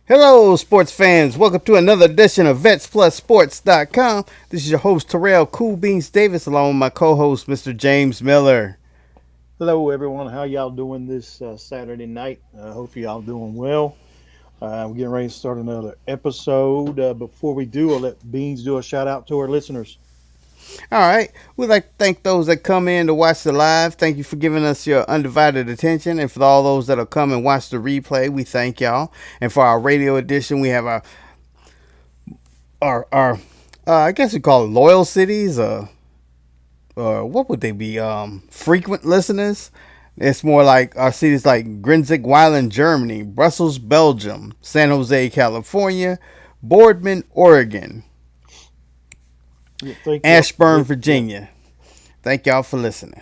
Hello, sports fans. Welcome to another edition of VetsPlusSports.com. This is your host, Terrell Cool Beans Davis, along with my co-host, Mr. James Miller. Hello, everyone. How y'all doing this Saturday night? Hope y'all doing well. We're getting ready to start another episode. Before we do, I'll let Beans do a shout out to our listeners. All right. We'd like to thank those that come in to watch the live. Thank you for giving us your undivided attention. And for all those that'll come and watch the replay, we thank y'all. And for our radio edition, we have our I guess we call it loyal cities, what would they be? Frequent listeners. It's more like our cities like Grinzig, Weiland, Germany, Brussels, Belgium, San Jose, California, Boardman, Oregon, Yeah, thank y'all. Ashburn, Yeah. Virginia. Thank y'all for listening.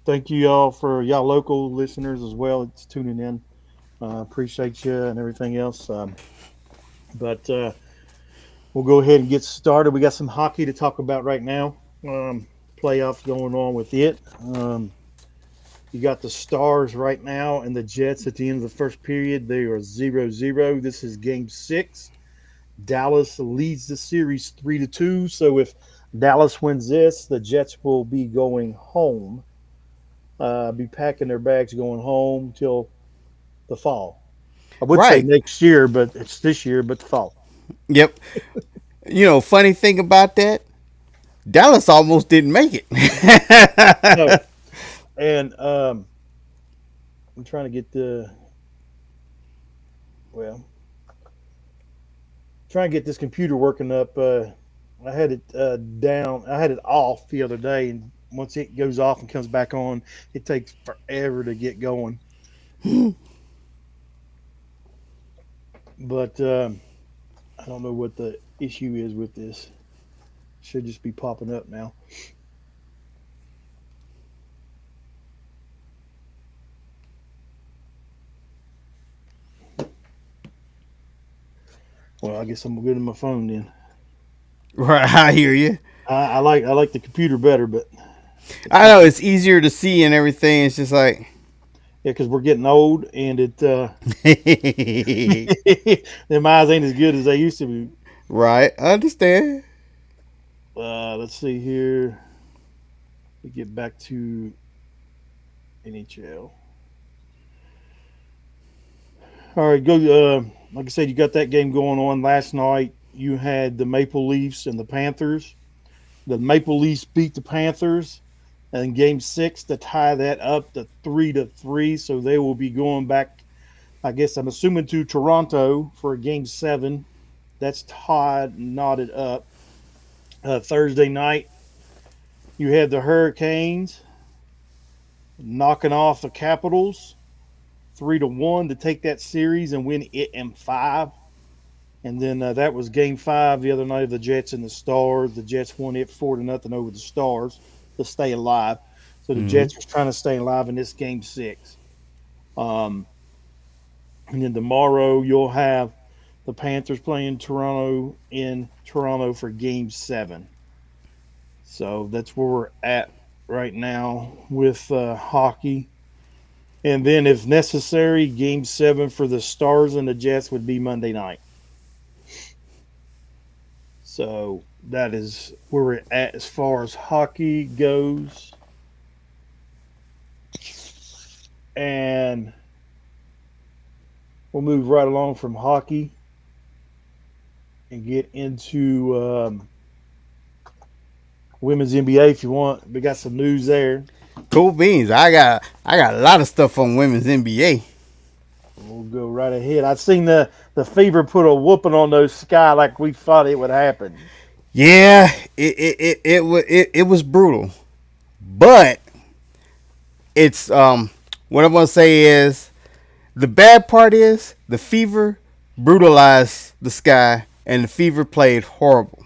Thank you y'all for y'all local listeners as well. It's tuning in. Appreciate you and everything else. But we'll go ahead and get started. We got some hockey to talk about right now. Playoffs going on with it. You got the Stars right now and the Jets at the end of the first period. They are 0-0. This is game six. Dallas leads the series 3-2. So if Dallas wins this, the Jets will be going home, be packing their bags going home till the fall. I would say Right. next year, but it's this year, but the fall. Yep. Funny thing about that, Dallas almost didn't make it. No, and I'm trying to get well, trying to get this computer working up. I had it down. I had it off the other day, and once it goes off and comes back on, it takes forever to get going. But I don't know what the issue is with this. It should just be popping up now. Well, I guess I'm good on my phone then. Right, I hear you. I like the computer better, but it's I not. know it's easier to see and everything. It's just like, Yeah, because we're getting old, and it them eyes ain't as good as they used to be. right, I understand. Let's see here. We get back to NHL. All right, go. Like I said, you got that game going on last night. You had the Maple Leafs and the Panthers. The Maple Leafs beat the Panthers in Game Six to tie that up to 3-3. So they will be going back. I guess I'm assuming to Toronto for a Game Seven. That's tied, knotted up. Thursday night, you had the Hurricanes knocking off the Capitals 3-1 to take that series and win it in five. And then that was Game Five the other night of the Jets and the Stars. The Jets won it 4-0 over the Stars to stay alive. So the Hmm. Jets was trying to stay alive in this Game Six. Um, and then tomorrow you'll have the Panthers playing Toronto in Toronto for Game Seven. So that's where we're at right now with hockey. And then, if necessary, Game Seven for the Stars and the Jets would be Monday night. So that is where we're at as far as hockey goes. And we'll move right along from hockey and get into women's NBA if you want. We got some news there. Cool beans. I got a lot of stuff on women's NBA. We'll go right ahead. I've seen the Fever put a whooping on those Sky like we thought it would happen. Yeah, it was brutal, but it's what I'm gonna say is the bad part is the Fever brutalized the Sky and the Fever played horrible.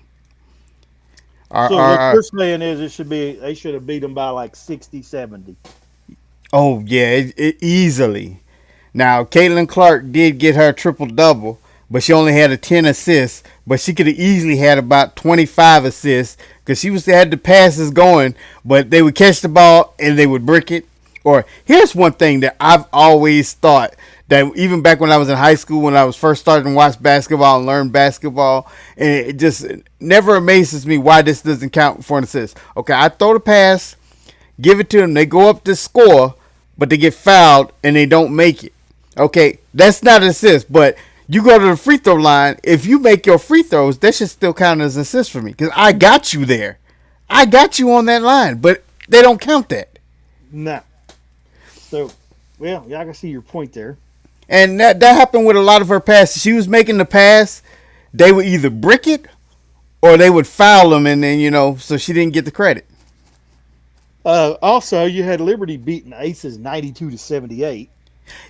Our, So our, what our you're saying is it should be they should have beat them by like 60, 70. oh yeah, it easily. Now, Caitlin Clark did get her triple double, but she only had a 10 assists. But she could have easily had about 25 assists because she had the passes going, but they would catch the ball and they would brick it. Or here's one thing that I've always thought that even back when I was in high school, when I was first starting to watch basketball and learn basketball, and it just never amazes me why this doesn't count for an assist. Okay, I throw the pass, give it to them, they go up to score, but they get fouled and they don't make it. Okay, that's not an assist, but you go to the free throw line. If you make your free throws, that should still count as an assist for me because I got you there. I got you on that line, but they don't count that. Nah. So, well, yeah, I can see your point there. And that happened with a lot of her passes. She was making the pass, they would either brick it or they would foul them, and then so she didn't get the credit. Also, you had Liberty beating Aces 92-78.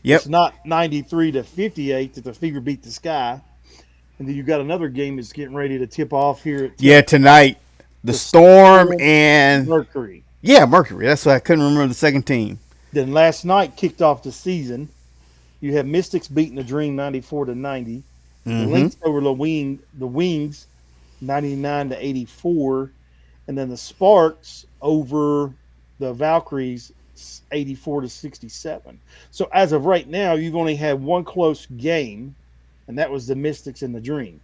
Yep. It's not 93-58 that the Fever beat the Sky. And then you got another game that's getting ready to tip off here at 10 Yeah, o'clock. tonight the The Storm Storm and Mercury. yeah Mercury. That's why I couldn't remember the second team. Then last night kicked off the season. You have Mystics beating the Dream 94-90. The Mm-hmm. Lynx over the Wings 99-84. And then the Sparks over the Valkyries 84-67. So as of right now, you've only had one close game, and that was the Mystics and the Dream.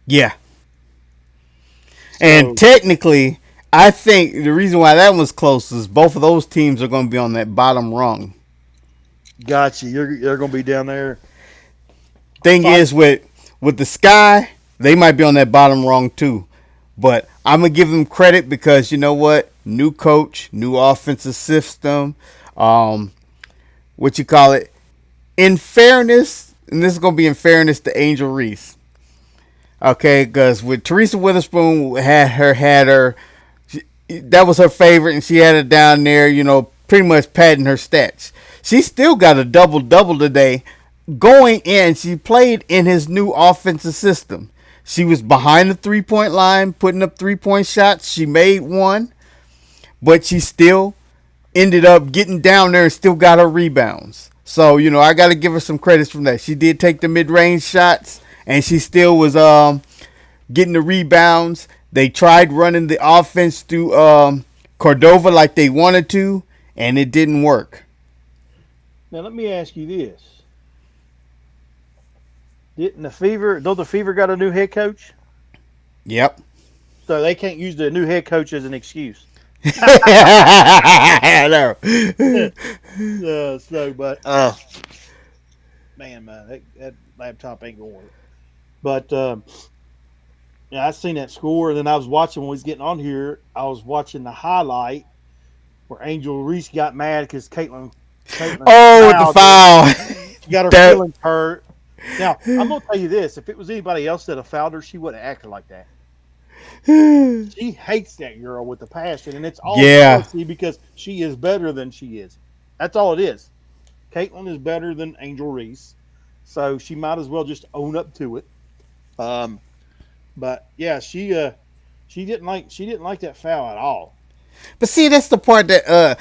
Yeah, and So technically, I think the reason why that was close is both of those teams are going to be on that bottom rung. gotcha. You're going to be down there Thing fight. is, with the Sky, they might be on that bottom rung too. But I'm gonna give them credit because you know what? New coach, new offensive system. Um, what you call it? In fairness, and this is gonna be in fairness to Angel Reese. Okay, because with Teresa Witherspoon had her, that was her favorite, and she had it down there. Pretty much padding her stats. She still got a double double today. Going in, she played in his new offensive system. She was behind the 3-point line, putting up 3-point shots. She made one, but she still ended up getting down there and still got her rebounds. So, I got to give her some credits from that. She did take the mid range shots, and she still was getting the rebounds. They tried running the offense through Cordova like they wanted to, and it didn't work. Now let me ask you this: Didn't the Fever? Don't the Fever got a new head coach? Yep. So they can't use the new head coach as an excuse. I know. But man, that laptop ain't gonna work. But yeah, I seen that score, and then I was watching when we was getting on here. I was watching the highlight where Angel Reese got mad because Caitlin Oh, with the fouled her. foul. She got her that feelings hurt. Now I'm gonna tell you this: if it was anybody else that had fouled her, she wouldn't have acted like that. She hates that girl with a passion, and it's all yeah. jealousy because she is better than she is. That's all it is. Caitlin is better than Angel Reese, so she might as well just own up to it. Um, but yeah, she didn't like that foul at all. But see, that's the part that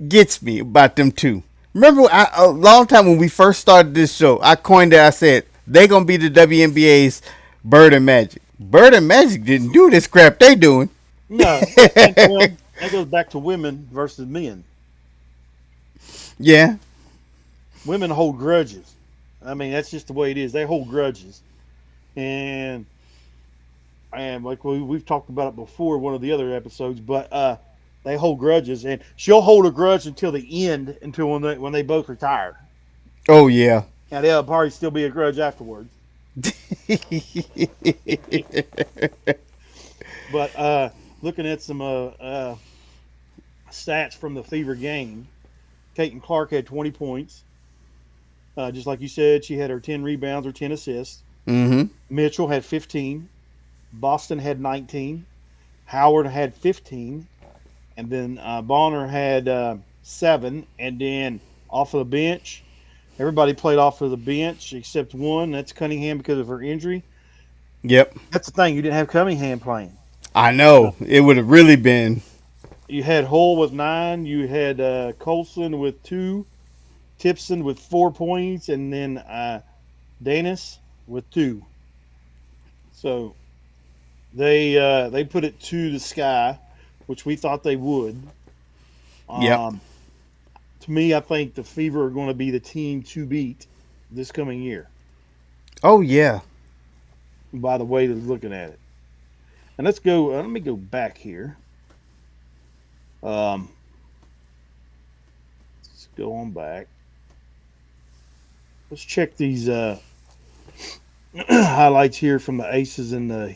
gets me about them two. Remember, a long time when we first started this show, I coined it. I said they gonna be the WNBA's Bird and Magic. Bird and Magic didn't do this crap they doing. No, and well, that goes back to women versus men. Yeah. Women hold grudges. I mean, that's just the way it is. They hold grudges, and like we've talked about it before, one of the other episodes, but they hold grudges, and she'll hold a grudge until the end, until when they both retire. Oh yeah. Now there'll probably still be a grudge afterwards. But looking at some stats from the Fever game, Caitlin Clark had 20 points. Just like you said, she had her 10 rebounds or 10 assists. Mm-hmm. Mitchell had 15. Boston had 19. Howard had 15. And then Bonner had 7. And then off of the bench, everybody played off of the bench except one. That's Cunningham because of her injury. Yep. That's the thing. You didn't have Cunningham playing. I Uh, know it would have really been. you had Hull with 9. You had Colson with 2. Tipson with 4 points. And then Danis with 2. So they put it to the Sky, which we thought they would. Yep. Um, To me, I think the Fever are going to be the team to beat this coming year. Oh yeah. By the way they're looking at it, and let's go. Let me go back here. Um, let's go on back. Let's check these highlights here from the Aces in the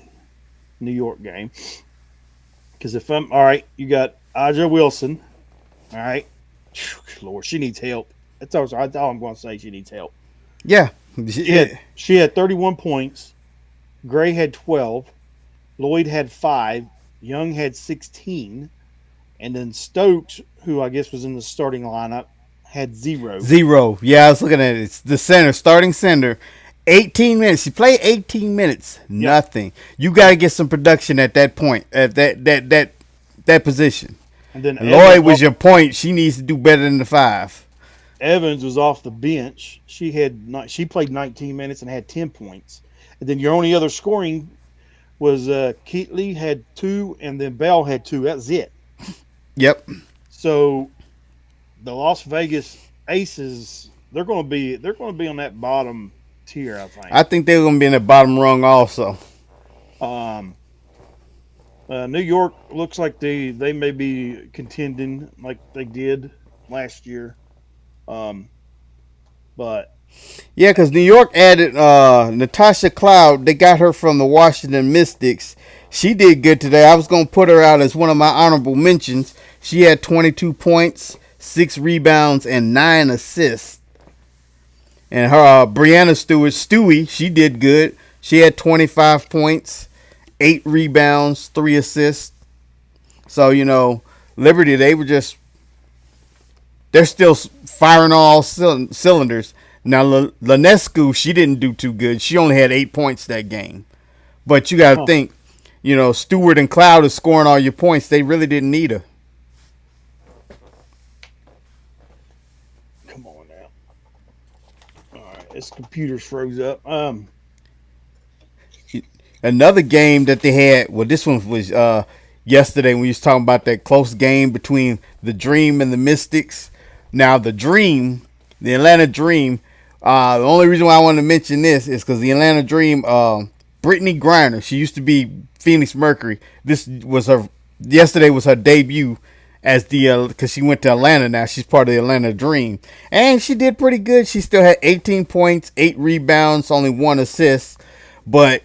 New York game. Because if I'm all right, you got Aja Wilson. All right, Lord, she needs help. That's all I'm going to say. She needs help. Yeah. She had 31 points. Gray had 12. Lloyd had 5. Young had 16. And then Stokes, who I guess was in the starting lineup, had 0. 0. Yeah, I was looking at it. It's the center, starting center. 18 minutes. She played 18 minutes. Yep. Nothing. You got to get some production at that point, at that position. And then Lloyd was your point. She needs to do better than the 5. Evans was off the bench. She played 19 minutes and had 10 points. And then your only other scoring was Keatley had 2, and then Bell had 2. That's it. Yep. So the Las Vegas Aces, they're going to be on that bottom tier, I think. I think they're going to be in the bottom rung also. Um, New York looks like they may be contending like they did last year. Um, but Yeah, because New York added Natasha Cloud. They got her from the Washington Mystics. She did good today. I was going to put her out as one of my honorable mentions. She had 22 points, 6 rebounds, and 9 assists. And her Brianna Stewart, Stewie, she did good. She had 25 points, 8 rebounds, 3 assists. So, Liberty, they're still firing all cylinders. Now, Lanescu, she didn't do too good. She only had 8 points that game. But you got to think, Stewart and Cloud is scoring all your points. They really didn't need her. come on now. All right, this computer's froze up. Another game that they had, well, this one was yesterday when we was talking about that close game between the Dream and the Mystics. Now, the Atlanta Dream, the only reason why I wanted to mention this is because the Atlanta Dream, Brittany Griner, she used to be Phoenix Mercury. Yesterday was her debut as because she went to Atlanta now. She's part of the Atlanta Dream. And she did pretty good. She still had 18 points, 8 rebounds, only 1 assist. But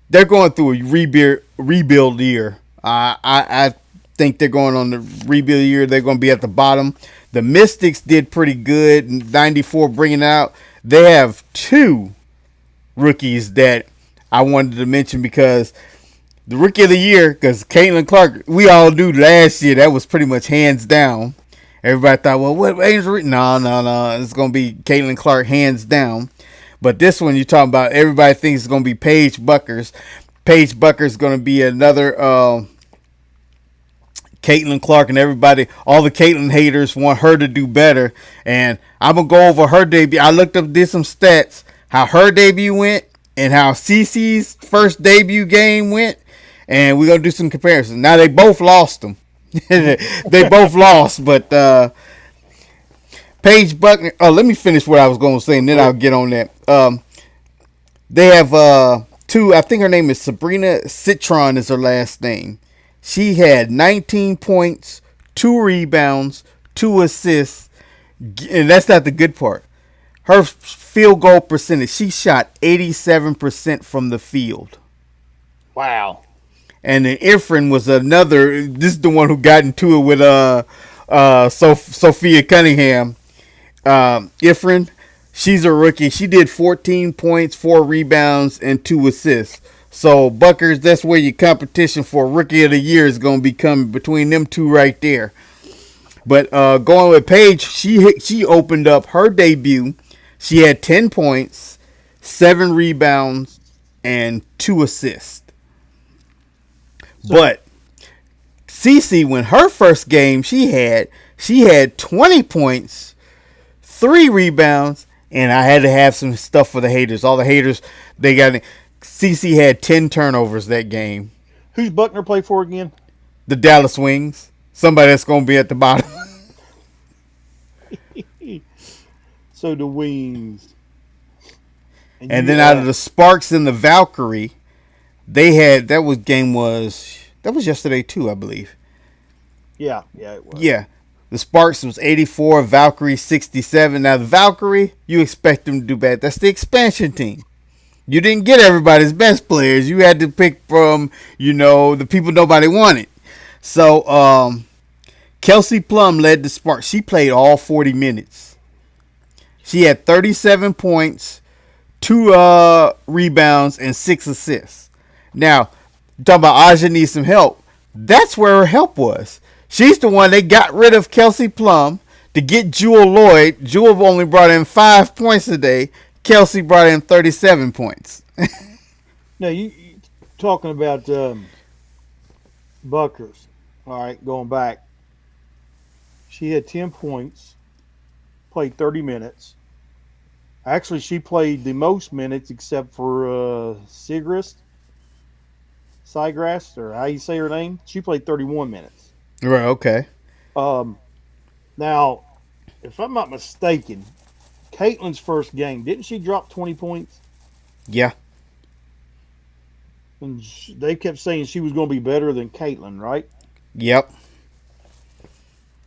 they're going through a rebuild year. I think they're going on the rebuild year. They're going to be at the bottom. The Mystics did pretty good. 94 bringing out. They have 2 rookies that I wanted to mention because the rookie of the year, because Caitlin Clark, we all knew last year that was pretty much hands down. Everybody thought, well, what Angel? No. It's going to be Caitlin Clark hands down. But this one, you're talking about, everybody thinks it's going to be Paige Buckers. Paige Buckers is going to be another Caitlin Clark, and everybody, all the Caitlin haters want her to do better. And I'm going to go over her debut. I did some stats, how her debut went and how Cece's first debut game went. And we're going to do some comparisons. Now, they both lost them. They both lost, but Paige Buckner. Oh, let me finish what I was going to say, and then I'll get on that. They have 2. I think her name is Sabrina Citron is her last name. She had 19 points, 2 rebounds, 2 assists, and that's not the good part. Her field goal percentage, she shot 87% from the field. Wow. And then Ifrin was another. This is the one who got into it with Sophia Cunningham. Ifrin, she's a rookie. She did 14 points, 4 rebounds, and 2 assists. So, Buckers, that's where your competition for Rookie of the Year is going to be coming between them 2 right there. But going with Paige, she opened up her debut. She had 10 points, 7 rebounds, and 2 assists. But Cece, when her first game she had 20 points, 3 rebounds, and I had to have some stuff for the haters. All the haters, they got Cece had 10 turnovers that game. Who's Buckner play for again? The Dallas Wings. Somebody that's going to be at the bottom. So the Wings. And And you, then out of the Sparks and the Valkyrie, they had that was yesterday too, I believe. yeah, yeah, it was. Yeah. The Sparks was 84, Valkyrie 67. Now the Valkyrie, you expect them to do bad. That's the expansion team. You didn't get everybody's best players. You had to pick from, the people nobody wanted. So, Kelsey Plum led the Sparks. She played all 40 minutes. She had 37 points, two rebounds, and six assists. Now, talking about Aja needs some help. That's where her help was. She's the one they got rid of Kelsey Plum to get Jewel Lloyd. Jewel only brought in 5 points a day. Kelsey brought in 37 points. Now you talking about Buckers. All right, going back. She had 10 points, played 30 minutes. Actually, she played the most minutes except for Sigrast, or how you say her name. She played 31 minutes. Right, okay. Um, Now, if I'm not mistaken, Caitlin's first game, didn't she drop 20 points? Yeah. And they kept saying she was going to be better than Caitlin, right? Yep.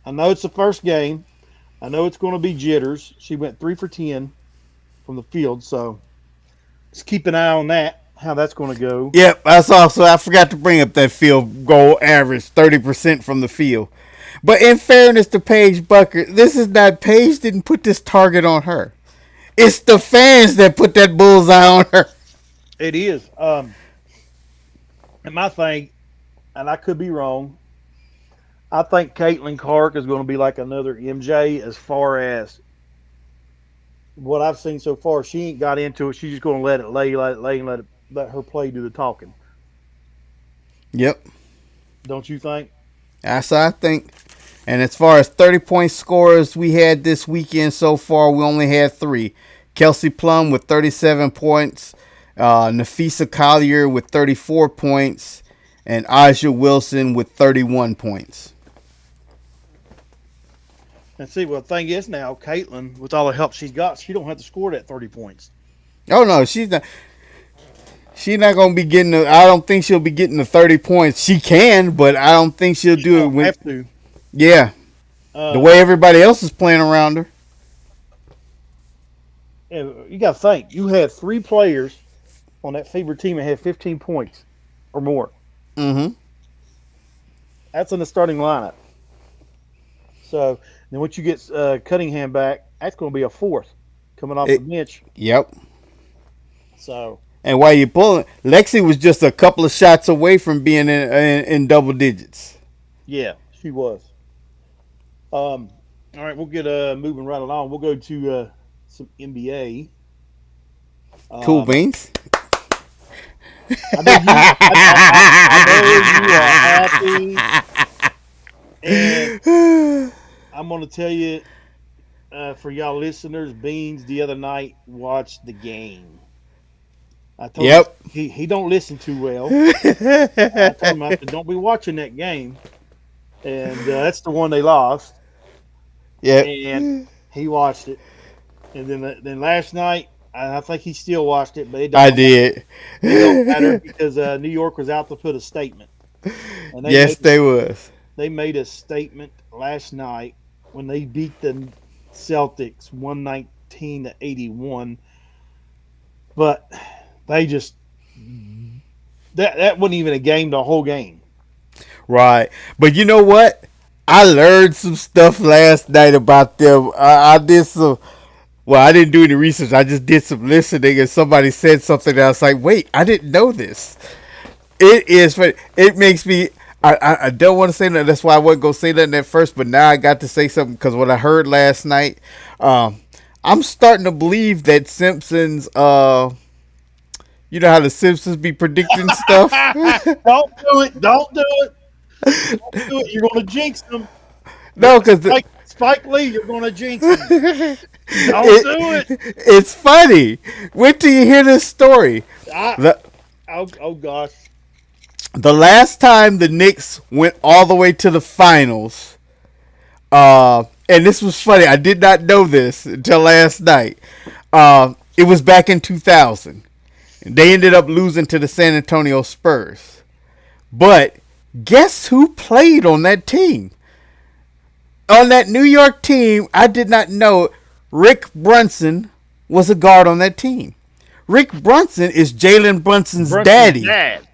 I know it's the first game. I know it's going to be jitters. She went 3 for 10 from the field, so just keep an eye on that, how that's going to go. Yep. That's also, I forgot to bring up that field goal average 30% from the field. But in fairness to Paige Bucker, this is not, Paige didn't put this target on her. It's the fans that put that bullseye on her. It is. And my thing, and I could be wrong, I think Caitlin Clark is going to be like another MJ as far as what I've seen so far. She ain't got into it. She's just going to let it lay, and let her play do the talking. Yep. Don't you think? That's what I think. And as far as 30-point scorers we had this weekend so far, we only had three. Kelsey Plum with 37 points, Nafisa Collier with 34 points, and Aja Wilson with 31 points. And see, well, the thing is now, Caitlin, with all the help she's got, she don't have to score that 30 points. Oh no, she's not. She's not gonna be getting. I don't think she'll be getting the 30 points. She can, but I don't think she'll She do it don't when. have to. Yeah, the Uh, way everybody else is playing around her. you got to think, you had three players on that favorite team that had 15 points or more. Mm-hmm. That's in the starting lineup. So then once you get Cunningham back, that's going to be a fourth coming off the It. bench. Yep. So And while you pulling, Lexi was just a couple of shots away from being in double digits. yeah, she was. All right, we'll get moving right along. We'll go to some NBA. Cool Um, beans. I know you. I know you are happy, and I'm going to tell you for y'all listeners, Beans the other night watched the game. I told him Yep. he don't listen too well. I told him I said don't be watching that game, and that's the one they lost. Yep. And he watched it, and then last night I think he still watched it, but I did. it don't matter because New York was out to put a statement, and Yes, they was. they made a statement last night when they beat the Celtics 119-81. But they just that wasn't even a game. The whole game. Right. But you know what? I learned some stuff last night about them. I did some. Well, I didn't do any research. I just did some listening, and somebody said something. And I was like, "Wait, I didn't know this." It is. It makes me. I don't want to say that. That's why I wasn't gonna say that at first. But now I got to say something because what I heard last night. I'm starting to believe that Simpsons. You know how the Simpsons be predicting stuff. Don't do it. Don't do it. Don't do it. You're going to jinx them. No, because Spike Lee, you're going to jinx them. Don't do it. it's funny. Wait till you hear this story. I, The oh gosh. the last time the Knicks went all the way to the finals, and this was funny. I did not know this until last night. It was back in 2000. They ended up losing to the San Antonio Spurs. But guess who played on that team? On that New York team, I did not know Rick Brunson was a guard on that team. Rick Brunson is Jalen Brunson's Brunson's daddy. dad.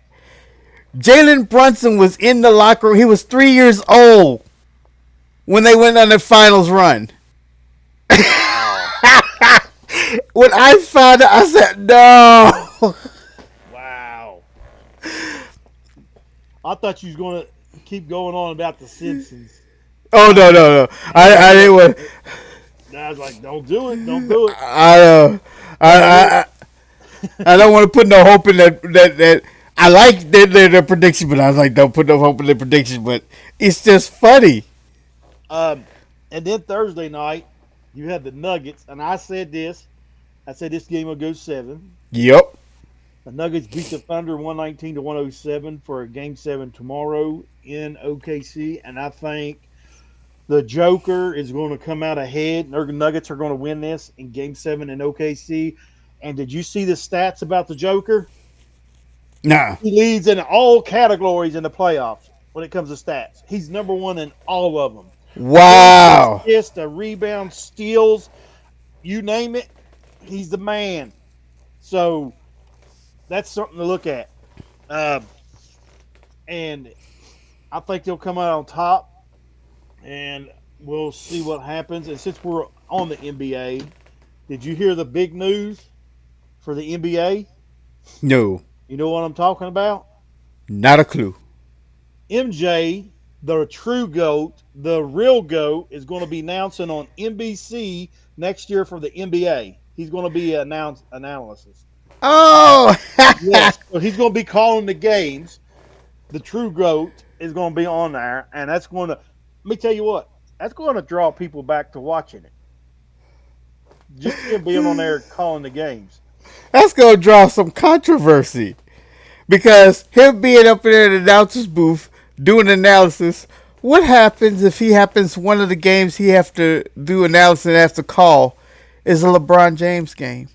Jalen Brunson was in the locker room. He was 3 years old when they went on the finals run. Wow. When I found out, I said, no. Wow. I thought you was going to keep going on about the Simpsons. Oh, no, no, no. I didn't want. I was like, don't do it. Don't do it. I I don't want to put no hope in that I like their prediction, but I was like, don't put no hope in their prediction. But it's just funny. Um, and then Thursday night, you had the Nuggets, and I said this. I said this game will go 7. Yep. The Nuggets beat the Thunder 119 to 107 for a game 7 tomorrow in OKC, and I think the Joker is going to come out ahead. The Nuggets are going to win this in game 7 in OKC. And did you see the stats about the Joker? Nah. He leads in all categories in the playoffs when it comes to stats. He's number 1 in all of them. Wow. Just a rebound, steals, you name it, he's the man. So that's something to look at. And I think they'll come out on top, and we'll see what happens. And since we're on the NBA, did you hear the big news for the NBA? No. You know what I'm talking about? Not a clue. MJ, the true GOAT, the real GOAT, is going to be announcing on NBC next year for the NBA. He's going to be an analysis. Oh. Yes, so he's going to be calling the games. The true GOAT is going to be on there, and that's going to, let me tell you what, that's going to draw people back to watching it. Just him being on there calling the games. That's gonna draw some controversy because him being up there in the announcer's booth doing analysis. What happens if he happens one of the games he have to do analysis and has to call is a LeBron James game?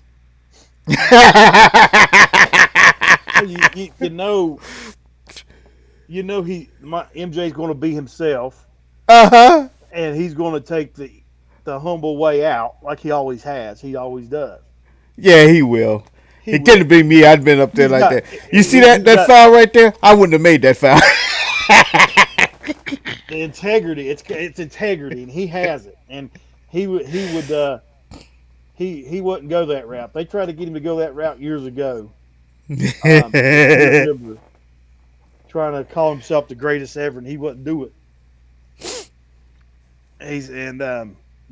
You know MJ's going to be himself, Uh-huh. and he's going to take the humble way out like he always has. He always does. Yeah, he will. He It will. couldn't be me. I'd been up there He's like got- that. You see he's that got- foul right there? I wouldn't have made that foul. The integrity. It's integrity, and he has it. And he wouldn't go that route. They tried to get him to go that route years ago. I remember trying to call himself the greatest ever, and he wouldn't do it.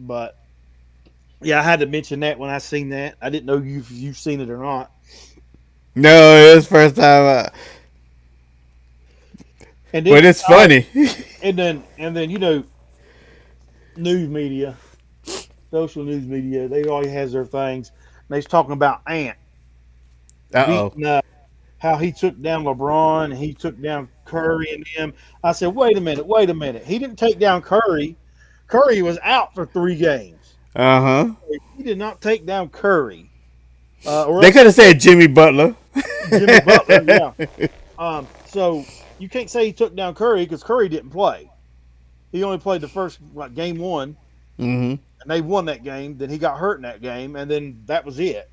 But yeah, I had to mention that when I seen that. I didn't know you've seen it or not. No, it was first time. And then, But it's funny. and then news media, social news media, they always has their things. And they's talking about Ant Uh-oh. beating how he took down LeBron and he took down Curry and them. I said, wait a minute. He didn't take down Curry. Curry was out for 3 games. Uh-huh. He did not take down Curry. They could have said Jimmy Butler. Jimmy Butler, yeah. So you can't say he took down Curry because Curry didn't play. He only played the first game 1, Mm-hmm. and they won that game. Then he got hurt in that game, and then that was it.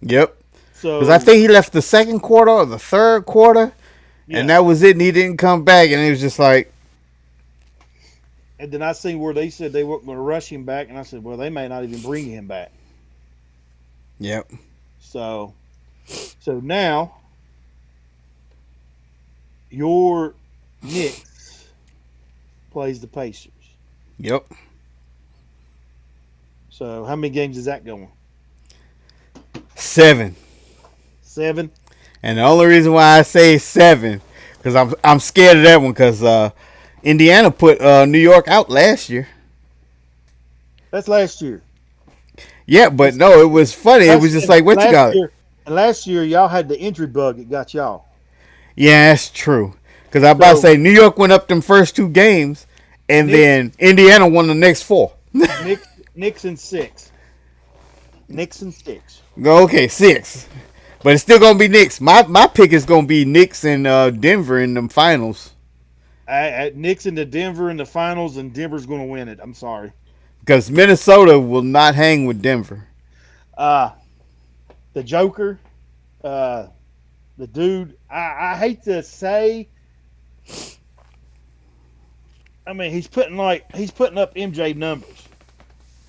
Yep. So Because I think he left the second quarter or the third quarter, yeah. and that was it, and he didn't come back, and it was just like... And then I seen where they said they weren't going to rush him back, and I said, well, they may not even bring him back. Yep. So now your Knicks plays the Pacers. Yep. So how many games is that going? 7. 7? And the only reason why I say 7, because I'm scared of that one, because Indiana put New York out last year. That's last year. Yeah, but no, it was funny. It was just like, what you got? And last year, y'all had the injury bug. It got y'all. Yeah, that's true. Because I about to say, New York went up them first 2 games, and then Indiana won the next 4. Knicks in six. Knicks in six. Go okay, 6. But it's still gonna be Knicks. My pick is gonna be Knicks and Denver in them finals. Knicks into Denver in the finals, and Denver's going to win it. I'm sorry. Because Minnesota will not hang with Denver. Uh the Joker, uh, the dude. I hate to say, I mean, he's putting up MJ numbers.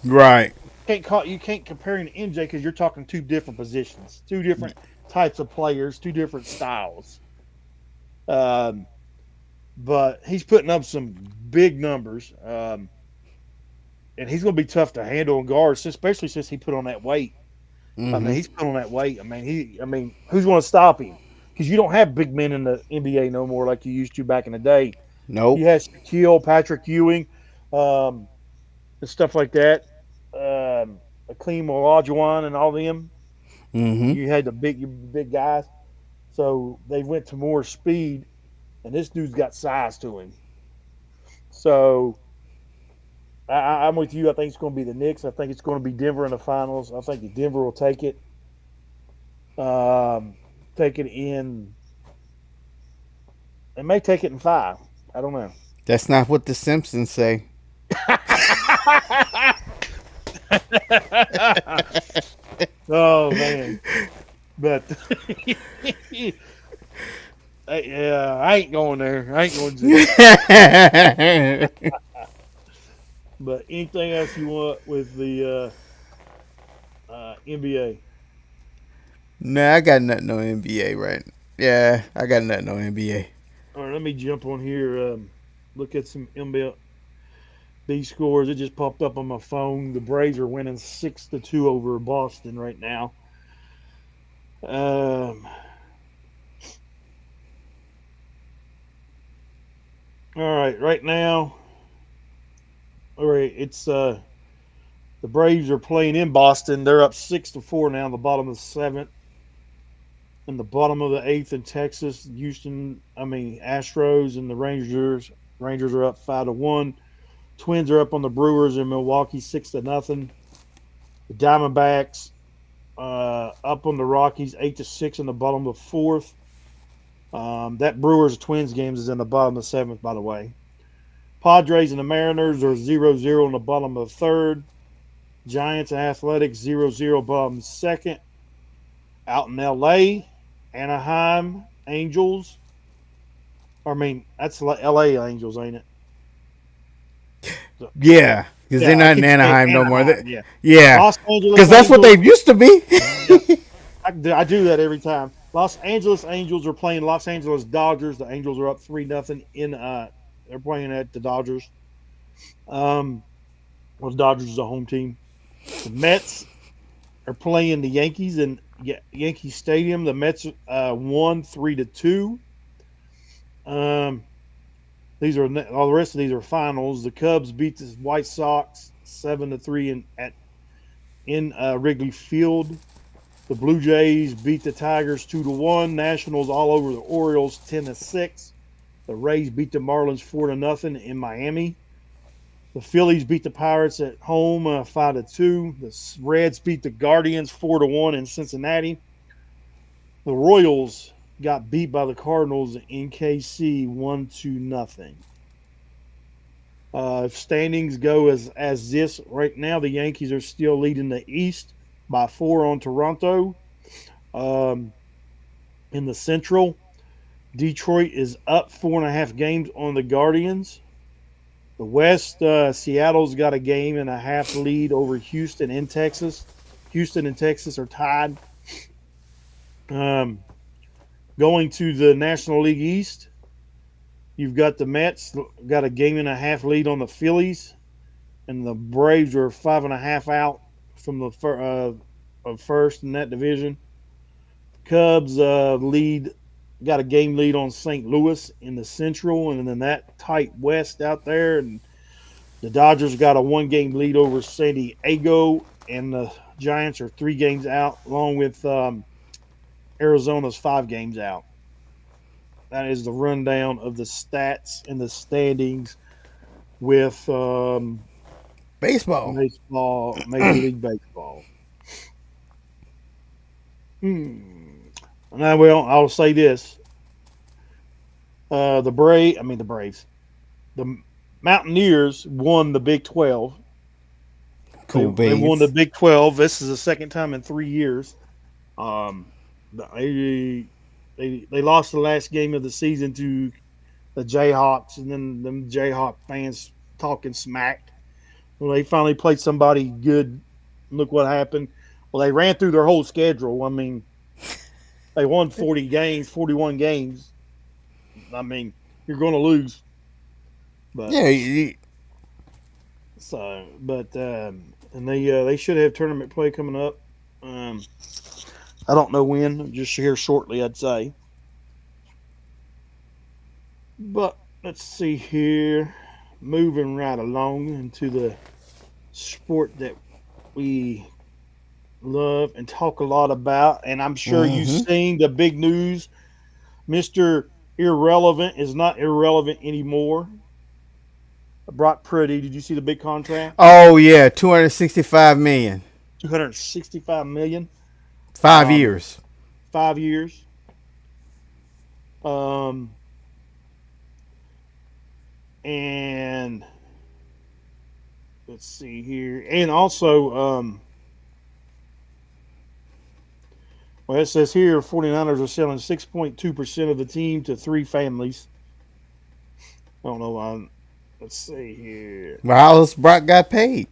Right. You can't compare him to MJ because you're talking two different positions, two different types of players, two different styles. Um, but he's putting up some big numbers, and he's going to be tough to handle and guard, especially since he put on that weight. I mean, Mm-hmm. he's put on that weight. I mean, who's going to stop him? Because you don't have big men in the NBA no more like you used to back in the day. Nope. You had Shaquille, Patrick Ewing, um, and stuff like that. Akeem Olajuwon and all them. Mm-hmm. You had the big guys. So they went to more speed, and this dude's got size to him. So I'm with you. I think it's going to be the Knicks. I think it's going to be Denver in the finals. I think Denver will take it. Um, take it in. They may take it in five. I don't know. That's not what the Simpsons say. Oh man, but yeah, I ain't going there. I ain't going to do that. But anything else you want with the NBA? Nah, I got nothing on NBA right. Yeah, I got nothing on NBA. All right, let me jump on here. Look at some NBA scores. It just popped up on my phone. The Braves are winning 6-2 over Boston right now. Um, all right, right now, all right, it's the Braves are playing in Boston. They're up 6-4 now. The bottom of the seventh, and the bottom of the eighth in Texas. Houston, I mean Astros and the Rangers. Rangers are up 5-1. Twins are up on the Brewers in Milwaukee 6-0. The Diamondbacks up on the Rockies 8-6 in the bottom of the fourth. That Brewers Twins games is in the bottom of the seventh, by the way. Padres and the Mariners are 0-0 in the bottom of the third. Giants and Athletics 0-0 bottom second. Out in LA, Anaheim Angels. I mean, that's LA Angels, ain't it? So, Yeah, because they're yeah, I not in keep saying Anaheim no more. Anaheim. Yeah. Yeah, Los Angeles because that's what Angels. they used to be. Yep. I do that every time. Los Angeles Angels are playing Los Angeles Dodgers. The Angels are up 3-0 in they're playing at the Dodgers. Um well, the Dodgers is a home team. The Mets are playing the Yankees in Yankee Stadium. The Mets won 3-2. Um these are all the rest of these are finals. The Cubs beat the White Sox 7-3 in Wrigley Field. The Blue Jays beat the Tigers 2-1. Nationals all over the Orioles 10-6. The Rays beat the Marlins 4-0 in Miami. The Phillies beat the Pirates at home 5-2. The Reds beat the Guardians 4-1 in Cincinnati. The Royals got beat by the Cardinals in KC 1-0. Standings go as this right now. The Yankees are still leading the East by 4 on Toronto. Um, in the Central, Detroit is up 4.5 games on the Guardians. The West, Seattle's got a game and a half lead over Houston in Texas. Houston and Texas are tied. Um, going to the National League East, you've got the Mets got a game and a half lead on the Phillies, and the Braves are 5.5 out from the first in that division. Cubs lead got a game lead on St. Louis in the Central, and then that tight West out there, and the Dodgers got a 1 game lead over San Diego, and the Giants are 3 games out, along with Arizona's 5 games out. That is the rundown of the stats and the standings with Baseball. baseball, Major League Baseball. Hmm. Now, well, I'll say this: the Braves, the Mountaineers won the Big 12. Cool They won the beans. Big 12. This is the second time in 3 years. Um, they lost the last game of the season to the Jayhawks, and then them Jayhawk fans talking smack. Well, they finally played somebody good. Look what happened. Well, they ran through their whole schedule. I mean, they won 40 games, 41 games. I mean, you're going to lose, but Yeah, and they should have tournament play coming up. Um, I don't know when, just here shortly, I'd say. But let's see here. Moving right along into the sport that we love and talk a lot about, and I'm sure you've mm-hmm. seen the big news. Mr. Irrelevant is not irrelevant anymore. Brock Purdy, did you see the big contract? Oh yeah, 265 million, 265 million, 5 years. 5 years. Um, and let's see here. And also, well, it says here 49ers are selling 6.2% of the team to three families. I don't know why. Let's see here. Well, how else Brock got paid?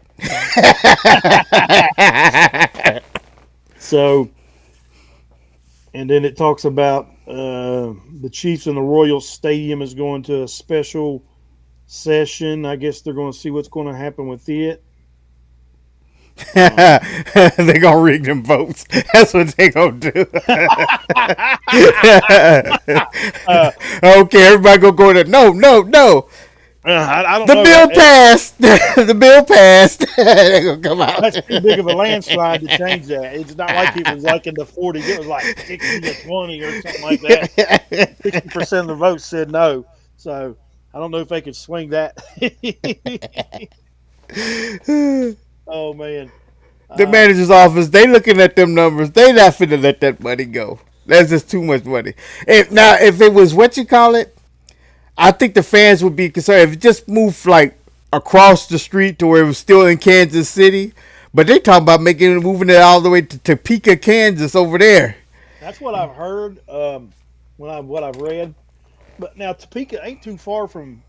So, and then it talks about the Chiefs and the Royals Stadium is going to a special session. I guess they're going to see what's going to happen with it. Um, They gonna rig them votes. That's what they gonna do. uh, Okay, everybody go there. No, no, no. I don't The know. bill passed. The bill passed. They gonna come out. That's too big of a landslide to change that. It's not like it was like in the 40s. It was like 60 to 20 or something like that. 60% of the votes said no. So I don't know if they could swing that. Oh, man. The Uh, manager's office, they looking at them numbers. They not finna let that money go. That's just too much money. If it was what you call it, I think the fans would be concerned if it just moved like across the street to where it was still in Kansas City. But they talking about moving it all the way to Topeka, Kansas, over there. that's what I've heard what I've read. But now Topeka ain't too far from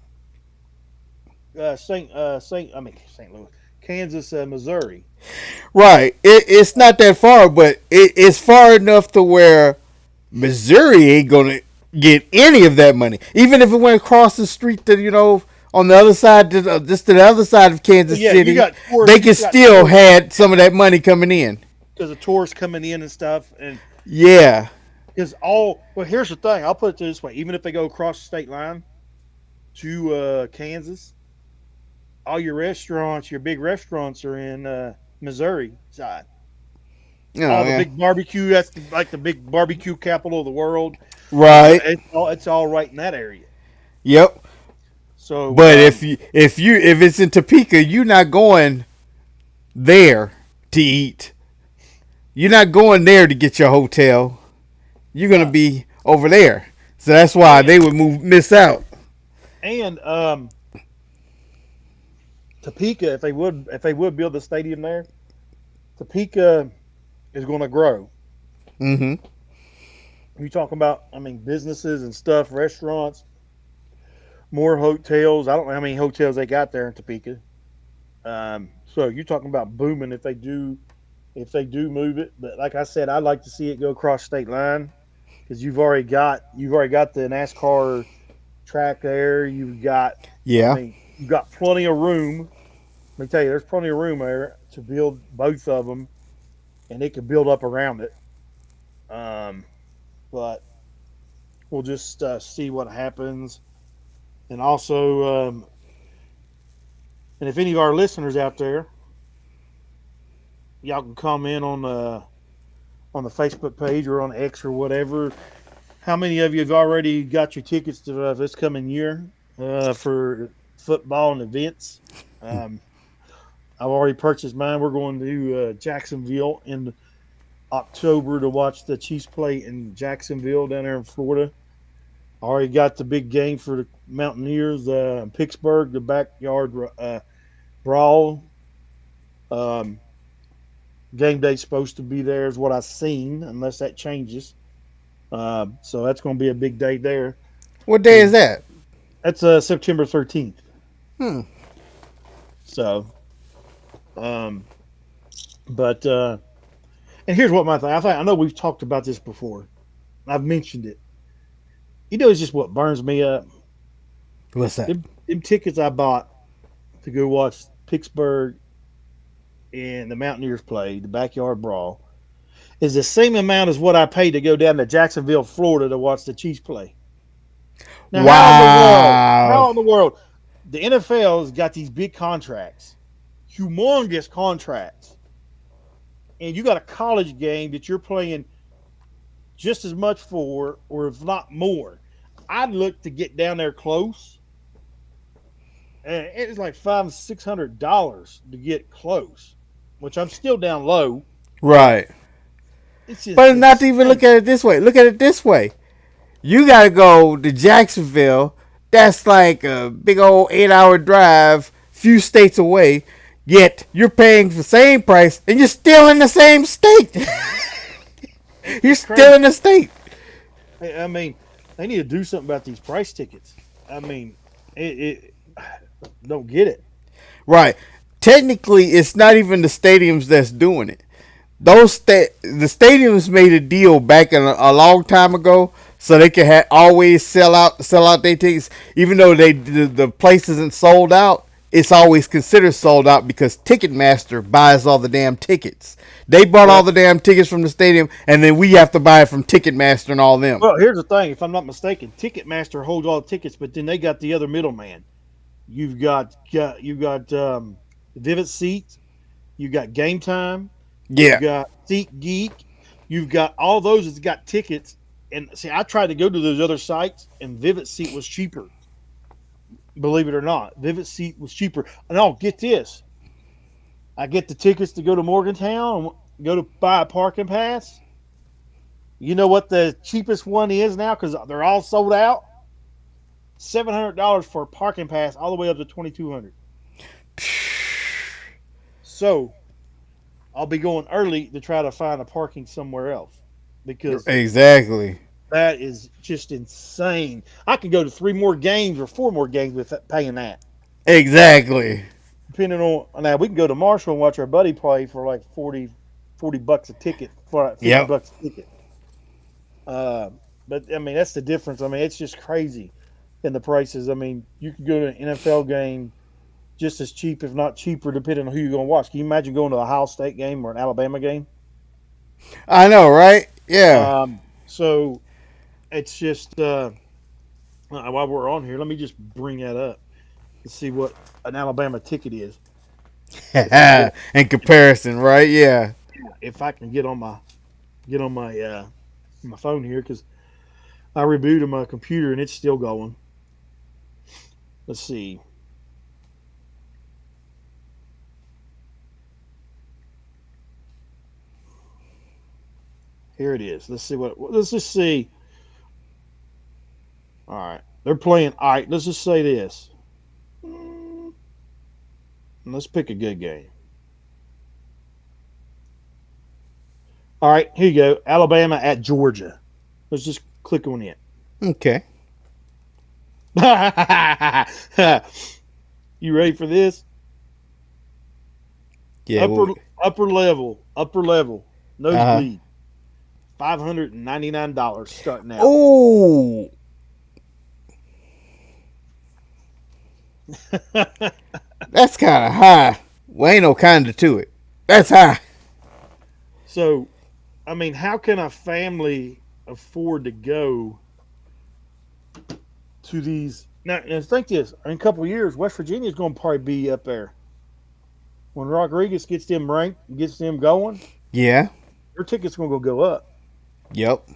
St. Louis, Kansas, Missouri. Right. It's not that far, but it's far enough to where Missouri ain't gonna get any of that money, even if it went across the street to on the other side, just to the other side of Well, Kansas yeah, you City, got tourists. they You could got still tourists had some of that money coming in. because of tourists coming in and stuff, and Yeah. because all. Well, here's the thing. I'll put it this way: even if they go across the state line to Kansas, all your restaurants, your big restaurants, are in Missouri side. All the Yeah. big barbecue. That's like the big barbecue capital of the world. Right. It's all right in that area. Yep. So But if it's in Topeka, you're not going there to eat. You're not going there to get your hotel. You're gonna no, be over there. So that's why and they would miss out. and Topeka, if they would build the stadium there, Topeka is going to grow. Mm-hmm. You talk about, I mean, businesses and stuff, restaurants, more hotels. I don't know how many hotels they got there in Topeka. So you're talking about booming if they do move it. But like I said, I'd like to see it go across state line because you've already got the NASCAR track there. I Yeah. mean, you've got plenty of room. Let me tell you, there's plenty of room there to build both of them, and it could build up around it. Um, but we'll just see what happens. And also, and if any of our listeners out there, y'all can comment on the Facebook page or on X or whatever. How many of you have already got your tickets to this coming year for football and events? Um, I've already purchased mine. We're going to Jacksonville in October to watch the Chiefs play in Jacksonville down there in Florida. I already got the big game for the Mountaineers, Pittsburgh, the backyard brawl. Um, Game day's supposed to be there, is what I've seen, unless that changes. So that's going to be a big day there. What day is Because that? that's September 13th. Hmm. So, um, but and here's what my thing. I know we've talked about this before. I've mentioned it. It's just what burns me up. What's that? Them tickets I bought to go watch Pittsburgh and the Mountaineers play, the backyard brawl, is the same amount as what I paid to go down to Jacksonville, Florida to watch the Chiefs play. Now, how in the world? Wow. How in the world? The NFL has got these big contracts, humongous contracts, and you got a college game that you're playing just as much for, or if not more. I'd look to get down there close, and it's like $500-$600 to get close, which I'm still down low, but Right. it's just But not to even look insane. at it this way. Look at it this way. You got to go to Jacksonville. That's like a big old 8 hour drive, few states away. Yet you're paying the same price and you're still in the same state. You're It's still in crazy. the state. I mean, they need to do something about these price tickets. I mean, it don't get it. Right. Technically, it's not even the stadiums that's doing it. The stadiums made a deal back in a long time ago, so they can always sell out their tickets, even though the place isn't sold out. It's always considered sold out because Ticketmaster buys all the damn tickets. They bought all Well, the damn tickets from the stadium, and then we have to buy it from Ticketmaster and all them. well, here's the thing. If I'm not mistaken, Ticketmaster holds all the tickets, but then they got the other middleman. You've got Vivid Seats, you've got Game Time, you've Yeah, got Seat Geek, you've got all those that's got tickets. And see, I tried to go to those other sites, and Vivid Seat was cheaper. Believe it or not, Vivid Seat was cheaper. And I'll get this: I get the tickets to go to Morgantown and go to buy a parking pass. You know what the cheapest one is now because they're all sold out? $700 for a parking pass all the way up to 2,200. So I'll be going early to try to find a parking somewhere else because exactly, that is just insane. I could go to three more games or four more games with paying that. exactly. Depending on now, we can go to Marshall and watch our buddy play for like 40 bucks a ticket, for 50 Yep. bucks a ticket. Uh, but I mean, that's the difference. I mean, it's just crazy in the prices. I mean, you could go to an NFL game just as cheap, if not cheaper, depending on who you're going to watch. Can you imagine going to a Ohio State game or an Alabama game? I know, right? Yeah. So it's just while we're on here, let me just bring that up and see what an Alabama ticket is. If I can get In comparison, right? Yeah. if I can get on my phone here because I rebooted my computer and it's still going. Let's see. Here it is. Let's see what. Let's just see. All right, they're playing. All right, let's just say this. Let's pick a good game. All right, here you go. Alabama at Georgia. Let's just click on it. Okay. You ready for this? Yeah. Upper Well, upper level, uh huh. nosebleed. $599 starting out. Oh, that's kind of high. Well, ain't no kinda to it. That's high. So, I mean, how can a family afford to go to these? Now think this: in a couple of years, West Virginia is going to probably be up there. When Rodriguez gets them ranked, gets them going, Yeah. their tickets going to go up. Yep.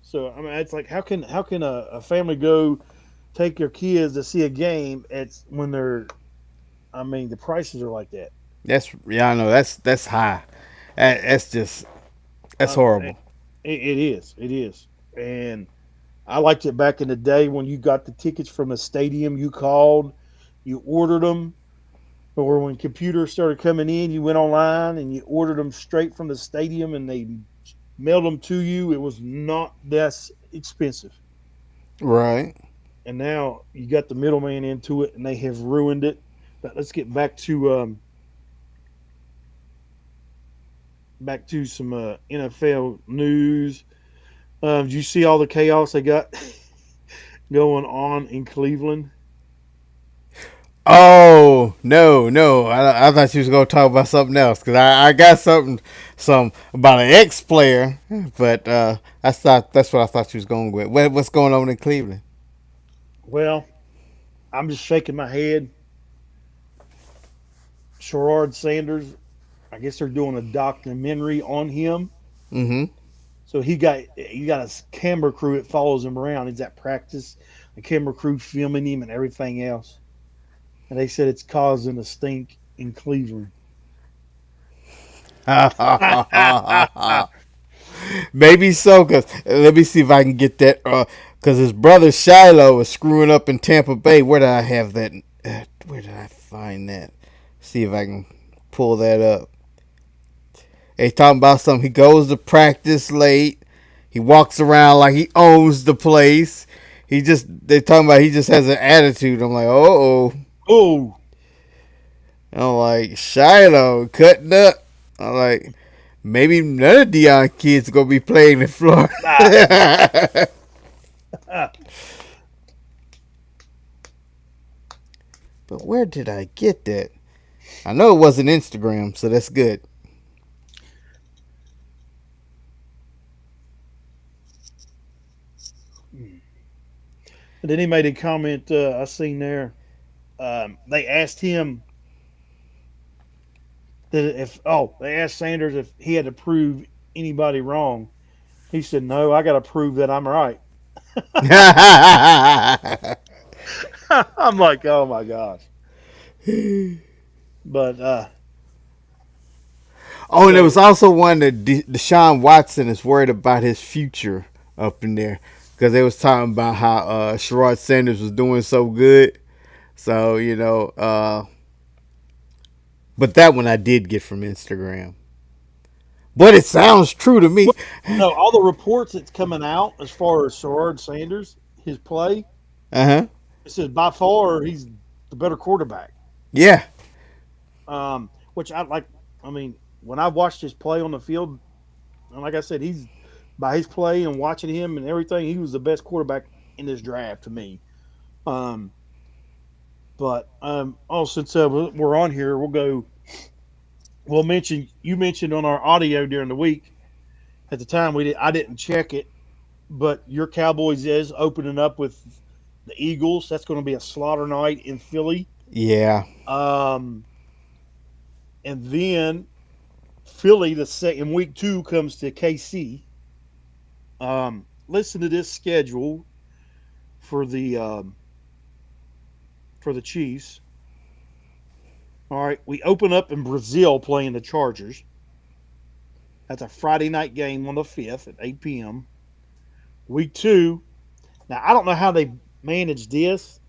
So, I mean, it's like how can a family go take their kids to see a game? It's when they're, I mean, the prices are like that. Yeah, I know that's high. That's just that's It, horrible. it is. It is. And I liked it back in the day when you got the tickets from the stadium. You called, you ordered them, or when computers started coming in, you went online and you ordered them straight from the stadium, and they mailed them to you. It was not that expensive. Right. And now you got the middleman into it, and they have ruined it. But let's get back to some NFL news. Did you see all the chaos they got going on in Cleveland? Oh no, no! I thought you was gonna talk about something else because I got some about an ex player, but I thought that's what I thought you was going with. What's going on in Cleveland? Well, I'm just shaking my head. Sherrod Sanders, I guess they're doing a documentary on him. Mm-hmm. So he got a camera crew that follows him around. He's at practice, a camera crew filming him and everything else. And they said it's causing a stink in Cleveland. Maybe so. Cause let me see if I can get that. Cause his brother Shiloh was screwing up in Tampa Bay. Where did I have that? Where did I find that? See if I can pull that up. They talking about something. He goes to practice late. He walks around like he owns the place. They talking about he just has an attitude. I'm like, oh. Oh, I'm like, Shiloh cutting up. I'm like, maybe none of Dion kids gonna be playing in Florida. nah. But where did I get that? I know it wasn't Instagram, so that's good. And then he made a comment I seen there. They asked him that if they asked Sanders if he had to prove anybody wrong. He said, "No, I got to prove that I'm right." I'm like, "Oh my gosh!" But Oh, and there was so also one that Deshaun Watson is worried about his future up in there because they was talking about how Sherrod Sanders was doing so good. So but that one I did get from Instagram. But it sounds true to me. well, no, all the reports that's coming out as far as Sherrod Sanders, his play, Uh huh. it says by far he's the better quarterback. Yeah. Which I like. I mean, when I watched his play on the field, and like I said, he's by his play and watching him and everything, he was the best quarterback in this draft to me. Um, but since we're on here, we'll go. We'll mention you mentioned on our audio during the week. At the time, I didn't check it, but your Cowboys is opening up with the Eagles. That's going to be a slaughter night in Philly. Yeah. Um, and then Philly, the second week two comes to KC. Listen to this schedule for the Chiefs. All right, we open up in Brazil playing the Chargers. That's a Friday night game on the 5th at 8 p.m. Week two. Now I don't know how they managed this.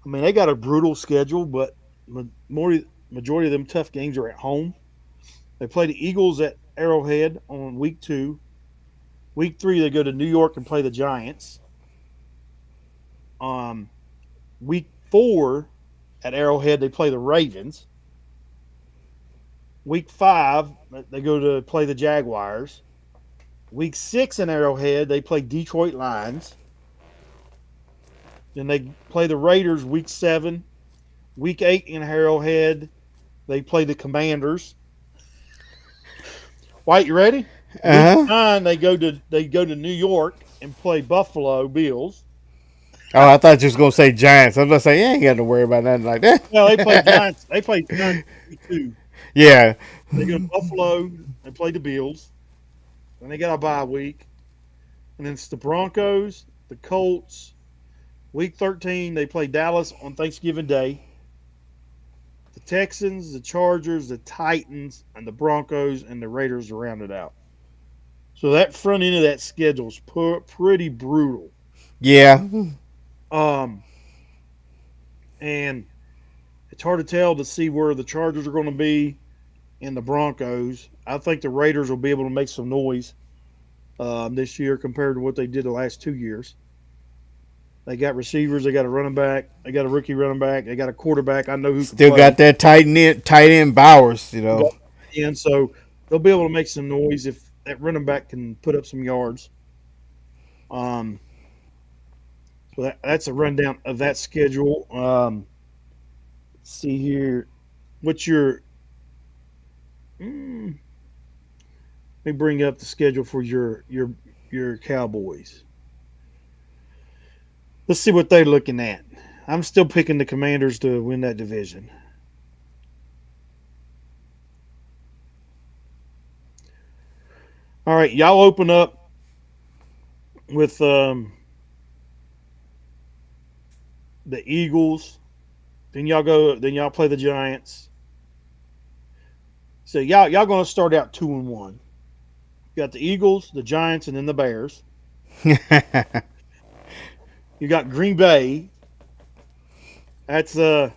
I mean, they got a brutal schedule, but majority of them tough games are at home. They play the Eagles at Arrowhead on week two. Week three, they go to New York and play the Giants. Um, Week four at Arrowhead, they play the Ravens. Week five, they go to play the Jaguars. Week six in Arrowhead, they play Detroit Lions. Then they play the Raiders week seven. Week eight in Arrowhead, they play the Commanders. White, you ready? Week Uh huh. nine, they go to New York and play Buffalo Bills. Oh, I thought you was gonna say Giants. I was gonna say you ain't got to worry about nothing like Well, they play that. Giants. They play Giants week two. Yeah. They go to Buffalo. They play the Bills. Then they got a bye week, and then it's the Broncos, the Colts. Week 13, they play Dallas on Thanksgiving Day. The Texans, the Chargers, the Titans, and the Broncos and the Raiders to round it out. So that front end of that schedule is pretty brutal. Yeah. Um, and it's hard to tell to see where the Chargers are going to be and the Broncos. I think the Raiders will be able to make some noise this year compared to what they did the last 2 years. They got receivers, they got a running back, they got a rookie running back, they got a quarterback I know who can Still got play. that tight end Bowers, you know. And so they'll be able to make some noise if that running back can put up some yards. Um, so that's a rundown of that schedule. Let's see here. What's your? Let me bring up the schedule for your Cowboys. Let's see what they're looking at. I'm still picking the Commanders to win that division. All right, y'all open up with the Eagles. Then y'all go. Then y'all play the Giants. So y'all going to start out 2-1. You got the Eagles, the Giants, and then the Bears. You got Green Bay. That's who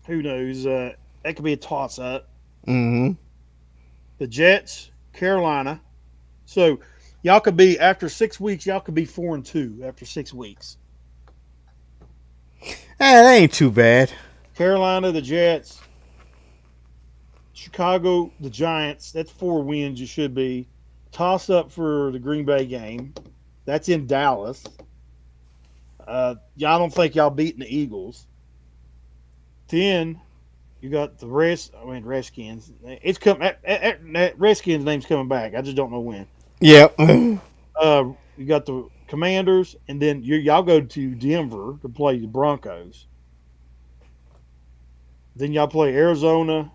knows? That could be a toss up. Mm-hmm. The Jets, Carolina. So y'all could be after 6 weeks. Y'all could be 4-2 after 6 weeks. That ain't too bad. Carolina, the Jets, Chicago, the Giants. That's 4 wins. You should be toss up for the Green Bay game. That's in Dallas. Y'all don't think y'all beating the Eagles. Then you got the rest. I mean Redskins. It's come. That Redskins name's coming back. I just don't know when. Yep. You got the Commanders, and then y'all go to Denver to play the Broncos. Then y'all play Arizona,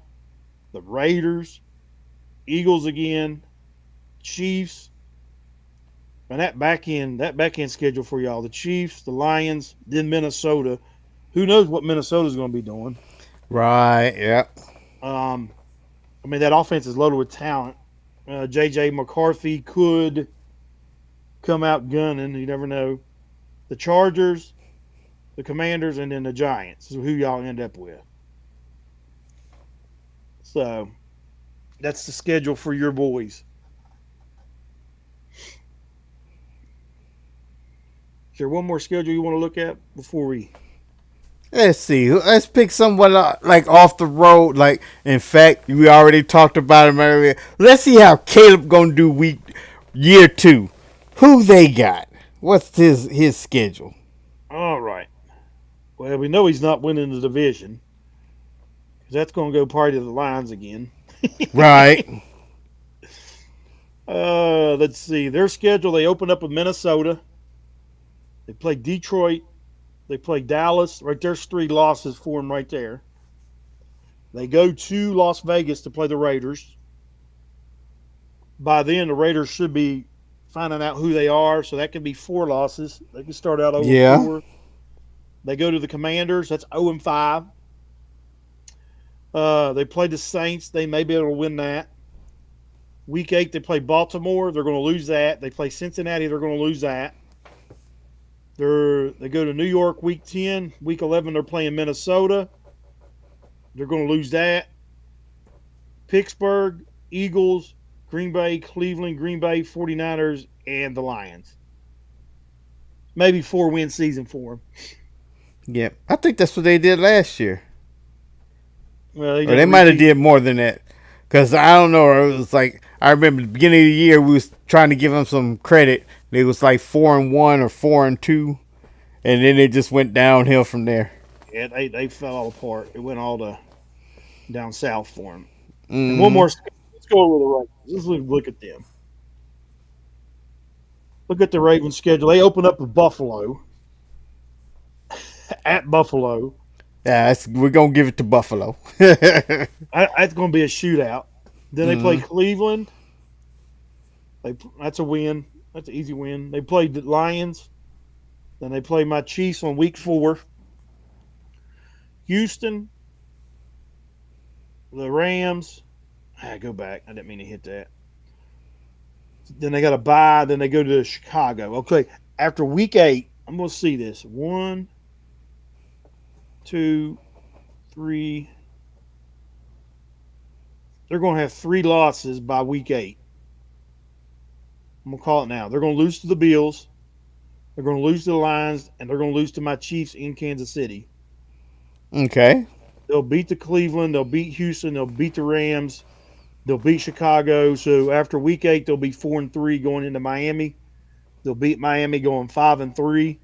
the Raiders, Eagles again, Chiefs, and that back end schedule for y'all: the Chiefs, the Lions, then Minnesota. Who knows what Minnesota's going to be doing? Right. Yep. Um, I mean, that offense is loaded with talent. JJ McCarthy could come out gunning. You never know. The Chargers, the Commanders, and then the Giants is who y'all end up with. So that's the schedule for your boys. Is there one more schedule you want to look at before we? Let's see. Let's pick someone like off the road. Like, in fact, we already talked about him earlier. Let's see how Caleb gonna do year two. Who they got? What's his schedule? All right. Well, we know he's not winning the division because that's going to go party to the Lions again. Right. Let's see. Their schedule, they open up with Minnesota. They play Detroit. They play Dallas. Right there's 3 losses for them right there. They go to Las Vegas to play the Raiders. By then, the Raiders should be finding out who they are, so that could be 4 losses. They can start out 0 Yeah. 4. They go to the Commanders. That's 0 5. They play the Saints. They may be able to win that. Week 8, they play Baltimore. They're going to lose that. They play Cincinnati. They're going to lose that. They go to New York week 10. Week 11, they're playing Minnesota. They're going to lose that. Pittsburgh, Eagles, Green Bay, Cleveland, Green Bay, 49ers, and the Lions. Maybe 4-win season for them. Yep. I think that's what they did last year. Well, they Or didn't they might have repeat. did more than that. Cause I don't know. It was like I remember the beginning of the year we was trying to give them some credit. It was like 4-1 or 4-2, and then it just went downhill from there. Yeah, they fell all apart. It went all down south for them. And one Mm-hmm. more. Let's go over the Ravens. Let's look at them. Look at the Ravens schedule. They open up with Buffalo at Buffalo. Yeah, we're gonna give it to Buffalo. That's going to be a shootout. Then they play Mm-hmm. Cleveland. That's a win. That's an easy win. They play the Lions. Then they play my Chiefs on week 4. Houston, the Rams. Go back. I didn't mean to hit that. Then they got to bye. Then they go to Chicago. Okay. After week 8, I'm going to see this. One, two, three. They're going to have 3 losses by week 8. I'm going to call it now. They're going to lose to the Bills. They're going to lose to the Lions. And they're going to lose to my Chiefs in Kansas City. Okay. They'll beat the Cleveland. They'll beat Houston. They'll beat the Rams. They'll beat Chicago. So after week 8, they'll be 4-3 going into Miami. They'll beat Miami going 5-3.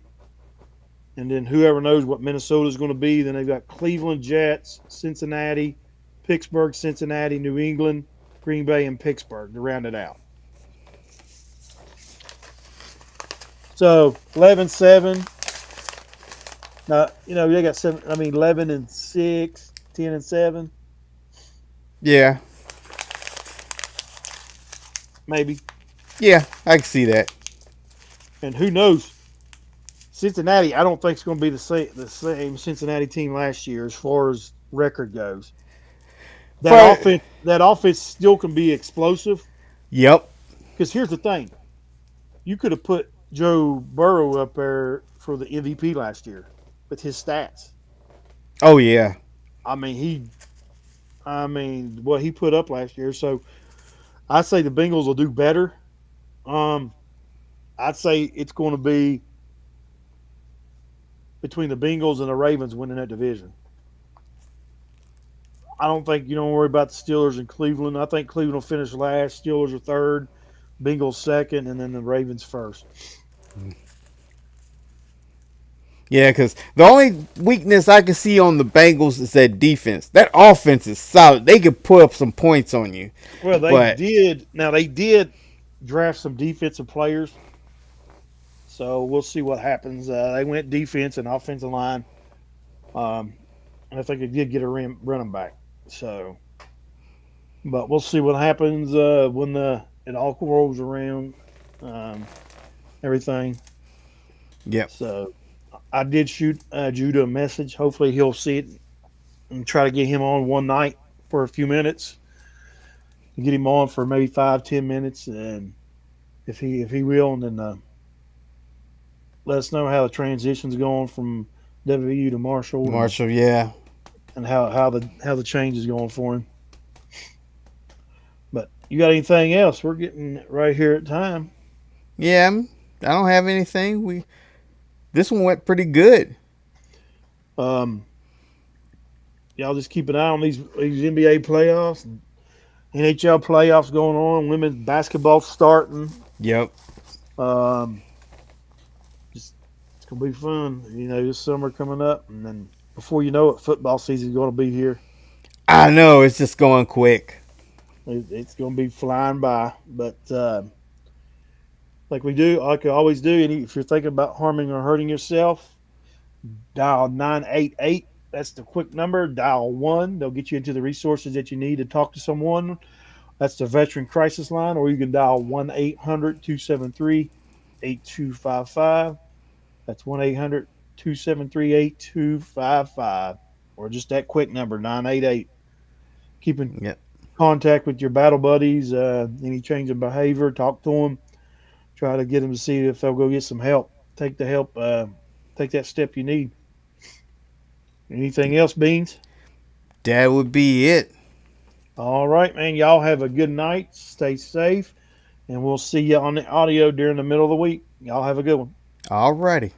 And then whoever knows what Minnesota's going to be. Then they've got Cleveland, Jets, Cincinnati, Pittsburgh, Cincinnati, New England, Green Bay, and Pittsburgh to round it out. So 11-7. Now, they got 7. I mean, 11-6, 10-7, Yeah. maybe. Yeah, I can see that. And who knows? Cincinnati, I don't think it's going to be the same Cincinnati team last year as far as record goes. For That offense still can be explosive. Yep. Because here's the thing: you could have put Joe Burrow up there for the MVP last year with his stats. Oh yeah. I mean, what he put up last year. So I say the Bengals will do better. Um, I'd say it's going to be between the Bengals and the Ravens winning that division. I don't think you don't worry about the Steelers and Cleveland. I think Cleveland will finish last. Steelers are third, Bengals second, and then the Ravens first. Yeah, because the only weakness I can see on the Bengals is that defense. That offense is solid. They could put up some points on you. Well, they But did. Now they did draft some defensive players, so we'll see what happens. They went defense and offensive line. Um, and I think they did get a running back. So, but we'll see what happens when it all rolls around. Um, everything. yep. So I did shoot Judah a message. Hopefully he'll see it and try to get him on one night for a few minutes. Get him on for maybe 5-10 minutes, and if he will, and then let us know how the transition's going from WVU to Marshall, Marshall, yeah. and how the change is going for him. But you got anything else? We're getting right here at time. Yeah, I don't have anything. This one went pretty good. Um, y'all just keep an eye on these NBA playoffs, NHL playoffs going on. Women's basketball starting. Yep. Um, just it's gonna be fun. This summer coming up, and then before you know it, football season's gonna be here. I know it's just going quick. It's gonna be flying by. But like I always do, and if you're thinking about harming or hurting yourself, dial 988. That's the quick number. Dial 1. They'll get you into the resources that you need to talk to someone. That's the Veteran Crisis Line, or you can dial 1-800-273-8255. That's 1-800-273-8255. Or just that quick number, 988. Keep in Yep. contact with your battle buddies, any change in behavior, talk to them, try to get them to see if they'll go get some help. Take the help, take that step you need. Anything else, Beans? That would be it. All right, man. Y'all have a good night. Stay safe. And we'll see you on the audio during the middle of the week. Y'all have a good one. Alrighty.